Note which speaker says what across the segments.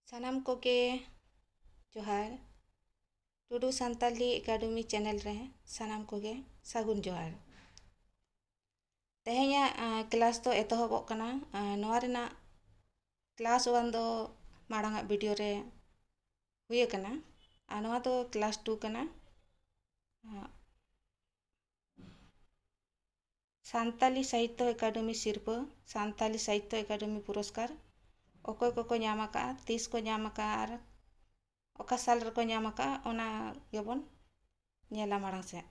Speaker 1: ᱥᱟᱱᱟᱢ ᱠᱚᱜᱮ ᱡᱚᱦᱟᱨ ᱴᱩᱰᱩ ᱥᱟᱱᱛᱟᱞᱤ ᱮᱠᱟᱰᱮᱢᱤ ᱪᱮᱱᱮᱞ ᱨᱮ ᱥᱟᱱᱟᱢ ᱠᱚᱜᱮ ᱥᱟᱹᱜᱩᱱ ᱡᱚᱦᱟᱨ। ᱛᱮᱦᱮᱧᱟᱜ ᱠᱞᱟᱥ ᱫᱚ ᱮᱛᱚᱦᱚᱵᱚᱜ ᱠᱟᱱᱟ। ᱱᱚᱣᱟ ᱨᱮᱱᱟᱜ ᱠᱞᱟᱥ 1 ᱫᱚ ᱢᱟᱲᱟᱝᱟᱜ ᱵᱷᱤᱰᱤᱭᱳ ᱨᱮ ᱦᱩᱭ ᱟᱠᱟᱱᱟ ᱟᱨ ᱱᱚᱣᱟ ᱫᱚ ᱠᱞᱟᱥ 2 ᱠᱟᱱᱟ। ᱥᱟᱱᱛᱟᱞᱤ ᱥᱟᱦᱤᱛᱛᱚ ᱮᱠᱟᱰᱮᱢᱤ ᱥᱤᱨᱯᱟᱹ ᱥᱟᱱᱛᱟᱞᱤ ᱥᱟᱦᱤᱛᱛᱚ ᱮᱠᱟᱰᱮᱢᱤ ᱯᱩᱨᱚᱥᱠᱟᱨ ᱚᱠᱚᱭ ᱠᱚᱠᱚ ᱧᱟᱢ ᱟᱠᱟᱜᱼᱟ, ᱛᱤᱥ ᱠᱚ ᱧᱟᱢ ᱟᱠᱟᱜᱼᱟ ᱟᱨ ᱚᱠᱟ ᱥᱟᱞ ᱨᱮᱠᱚ ᱧᱟᱢ ᱟᱠᱟᱜᱼᱟ ᱚᱱᱟ ᱜᱮᱵᱚᱱ ᱧᱮᱞᱟ ᱢᱟᱲᱟᱝ ᱥᱮᱫ।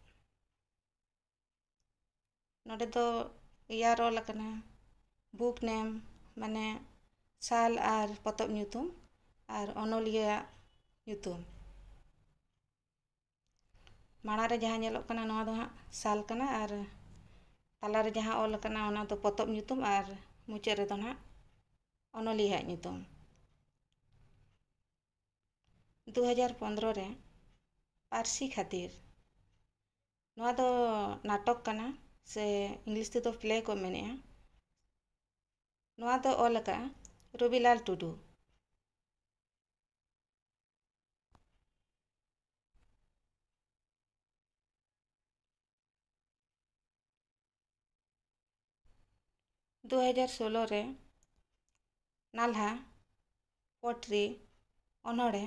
Speaker 1: ᱱᱚᱰᱮ ᱫᱚ ᱤᱭᱟᱨ ᱚᱞ ᱟᱠᱟᱱᱟ, ᱵᱩᱠ ᱱᱮᱢ ᱢᱟᱱᱮ ᱥᱟᱞ ᱟᱨ ᱯᱚᱛᱚᱵ ᱧᱩᱛᱩᱢ ᱟᱨ ᱚᱱᱚᱞᱤᱭᱟᱹᱣᱟᱜ ᱧᱩᱛᱩᱢ। ᱢᱟᱲᱟᱝ ᱨᱮ ᱡᱟᱦᱟᱸ ᱧᱮᱞᱚᱜ ᱠᱟᱱᱟ ᱱᱚᱣᱟ ᱫᱚ ᱦᱟᱸᱜ ᱥᱟᱞ ᱠᱟᱱᱟ ᱟᱨ ᱛᱟᱞᱟᱨᱮ ᱡᱟᱦᱟᱸ ᱚᱞ ᱟᱠᱟᱱᱟ ᱚᱱᱟ ᱫᱚ ᱯᱚᱛᱚᱵ ᱧᱩᱛᱩᱢ ᱟᱨ ᱢᱩᱪᱟᱹᱫ ᱨᱮᱫᱚ ᱦᱟᱸᱜ ᱚᱱᱚᱞᱤᱭᱟᱹᱣᱟᱜ ᱧᱩᱛᱩᱢ। 2015 ᱨᱮ ᱯᱟᱹᱨᱥᱤ ᱠᱷᱟᱹᱛᱤᱨ ᱱᱚᱣᱟ ᱫᱚ ᱱᱟᱴᱚᱠ ᱠᱟᱱᱟ ᱥᱮ ᱤᱝᱞᱤᱥ ᱛᱮᱫᱚ ᱯᱞᱮ ᱠᱚ ᱢᱮᱱᱮᱜᱼᱟ। ᱱᱚᱣᱟ ᱫᱚ ᱚᱞ ᱟᱠᱟᱜᱼᱟ ᱨᱚᱵᱤᱞᱟᱞ ᱴᱩᱰᱩ। दो 2016 रे नाल्हा पोट्री अनोड़े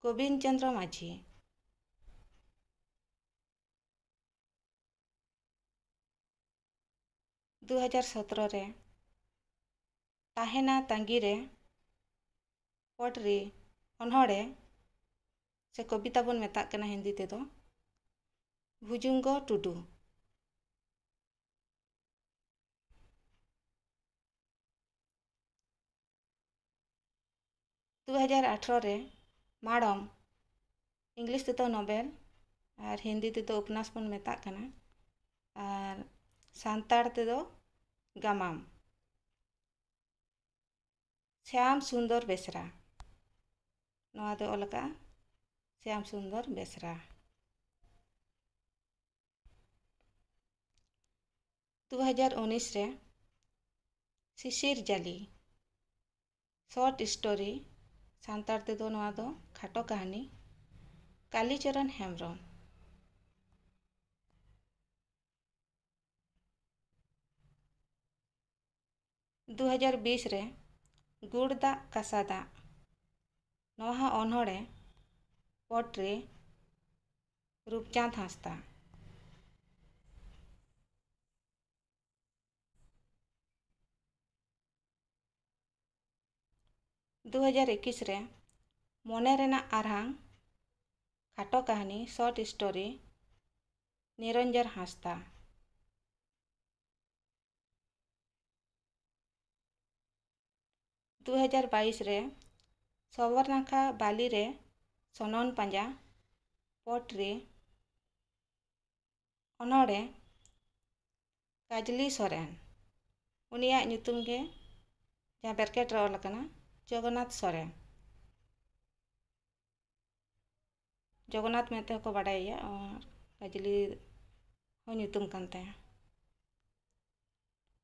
Speaker 1: गोविंद चंद्र माझी। 2017 रे ताहेना तांगी रे पोट्री अनोड़े से कविता बन मेताग कना हिंदी तेदो भुजुंगो टुडू। 2018 रे माड़म इंग्लिश तेदो नोवेल और हिंदी तेदो उपन्यास बन मेताग कना और सांताड़ तेदो गामाम। श्याम सुंदर बेसरा नवा दो अलका श्याम सुंदर बेसरा। 2019 रे शिशिर जाली शॉर्ट स्टोरी सांताड़ तेदो नवा दो खाटो कहानी कालीचरण हेम्ब्रम। 2020 रे गुड़दा कासादा नवा अनोड़े पोट्री रूपचांद हांसदा। 2021 रे मोने रेना आरहांग खाटो कहानी शॉर्ट स्टोरी निरंजन हांसदा। 2022 रे सवरनाखा बाली रे सोनन पांजा पोट्री अनोड़े काजली सोरेन उनिया ᱧᱩᱛᱩᱢ गे जहाँ ब्रैकेट रे ऑल कना जगन्नाथ सोरेन। जगन्नाथ में को बाडाया और काजली हो ᱧᱩᱛᱩᱢ कान ताया।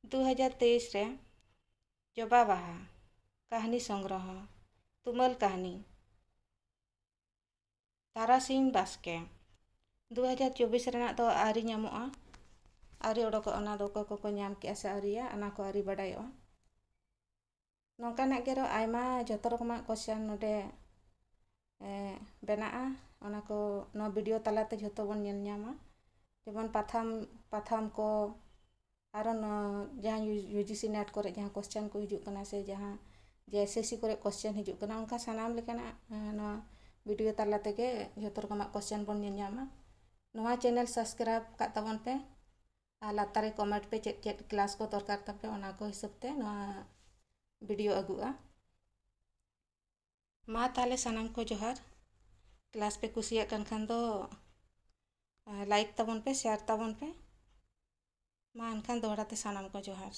Speaker 1: 2023 रे जबा बाहा कहानी संग्रह तुमल कहानी तारासिंह बास्के। 2024 रेना दो आरी ᱧᱟᱢᱚᱜᱼᱟ आरी ओडोको ओना दो को ᱧᱟᱢ के से आरिया अना को आरी बाडायो नोंकाना गेरो आयमा जतो रकमा क्वेश्चन नोडे बेनाआ ओना को नो वीडियो तालाते जतो बन नेल ᱧᱟᱢᱟ जेमन पाथाम को आरो जहाँ यूजीसी नेट करे जहाँ क्वेश्चन को हिजुग कना से जहाँ जेएसएससी करे क्वेश्चन हिजुग कना उनका सानाम लेकाना नो वीडियो तालाते के जतो रकमा क्वेश्चन बन नेल ᱧᱟᱢᱟ। नोवा चैनल सब्सक्राइब का तबन पे आ लातारे कमेंट पे चेक चेक क्लास को दरकार तपे ओना को हिसाब ते नोवा वीडियो अगुआ। मा ताले सानाम को जोहार क्लास पे कुसिया कन खान दो लाइक तबन पे शेयर तबन पे मा अनखान दोहराते सानाम को जोहार।